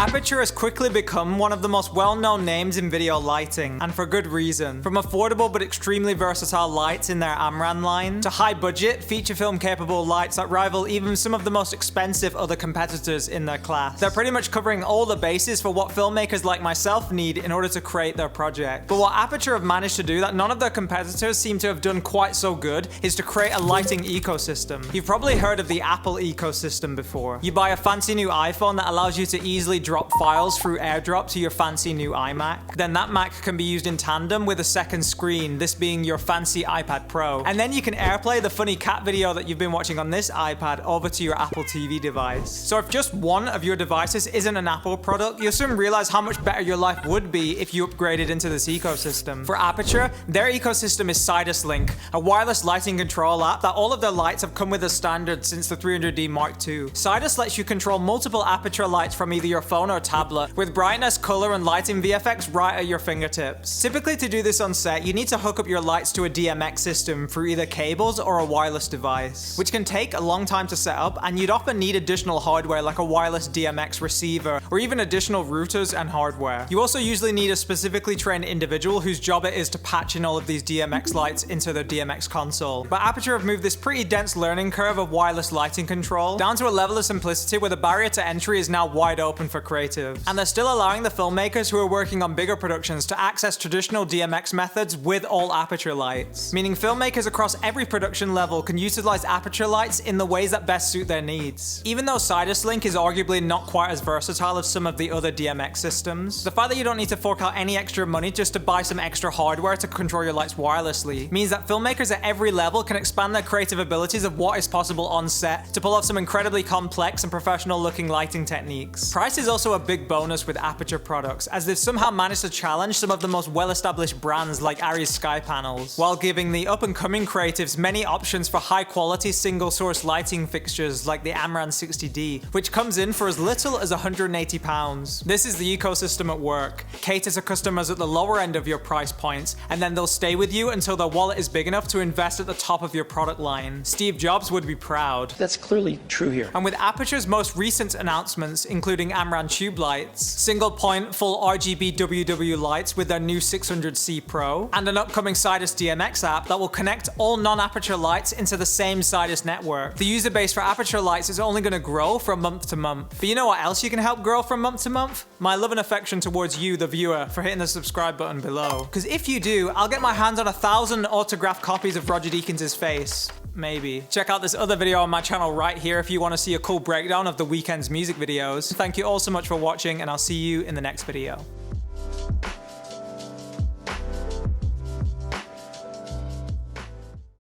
Aputure has quickly become one of the most well-known names in video lighting, and for good reason. From affordable but extremely versatile lights in their Amaran line, to high-budget, feature film-capable lights that rival even some of the most expensive other competitors in their class. They're pretty much covering all the bases for what filmmakers like myself need in order to create their project. But what Aputure have managed to do that none of their competitors seem to have done quite so good is to create a lighting ecosystem. You've probably heard of the Apple ecosystem before. You buy a fancy new iPhone that allows you to easily drop files through AirDrop to your fancy new iMac. Then that Mac can be used in tandem with a second screen, this being your fancy iPad Pro. And then you can AirPlay the funny cat video that you've been watching on this iPad over to your Apple TV device. So if just one of your devices isn't an Apple product, you'll soon realize how much better your life would be if you upgraded into this ecosystem. For Aputure, their ecosystem is Sidus Link, a wireless lighting control app that all of their lights have come with as standard since the 300D Mark II. Sidus lets you control multiple Aputure lights from either your phone or tablet, with brightness, color, and lighting VFX right at your fingertips. Typically, to do this on set, you need to hook up your lights to a DMX system through either cables or a wireless device, which can take a long time to set up, and you'd often need additional hardware like a wireless DMX receiver, or even additional routers and hardware. You also usually need a specifically trained individual whose job it is to patch in all of these DMX lights into their DMX console. But Aputure have moved this pretty dense learning curve of wireless lighting control down to a level of simplicity where the barrier to entry is now wide open for creatives. And they're still allowing the filmmakers who are working on bigger productions to access traditional DMX methods with all Aputure lights, meaning filmmakers across every production level can utilize Aputure lights in the ways that best suit their needs. Even though Sidus Link is arguably not quite as versatile as some of the other DMX systems, the fact that you don't need to fork out any extra money just to buy some extra hardware to control your lights wirelessly means that filmmakers at every level can expand their creative abilities of what is possible on set to pull off some incredibly complex and professional looking lighting techniques. Price is also a big bonus with Aputure products, as they've somehow managed to challenge some of the most well-established brands like Ari's Sky Panels, while giving the up-and-coming creatives many options for high-quality single-source lighting fixtures like the Amaran 60D, which comes in for as little as £180. This is the ecosystem at work. Cater to customers at the lower end of your price points, and then they'll stay with you until their wallet is big enough to invest at the top of your product line. Steve Jobs would be proud. That's clearly true here. And with Aputure's most recent announcements, including Amaran tube lights, single point full RGB WW lights with their new 600C Pro, and an upcoming Sidus DMX app that will connect all non-Aputure lights into the same Sidus network, the user base for Aputure lights is only going to grow from month to month. But you know what else you can help grow from month to month? My love and affection towards you, the viewer, for hitting the subscribe button below. Because if you do, I'll get my hands on 1,000 autographed copies of Roger Deakins' face. Maybe. Check out this other video on my channel right here if you want to see a cool breakdown of the weekend's music videos. Thank you all so much for watching, and I'll see you in the next video.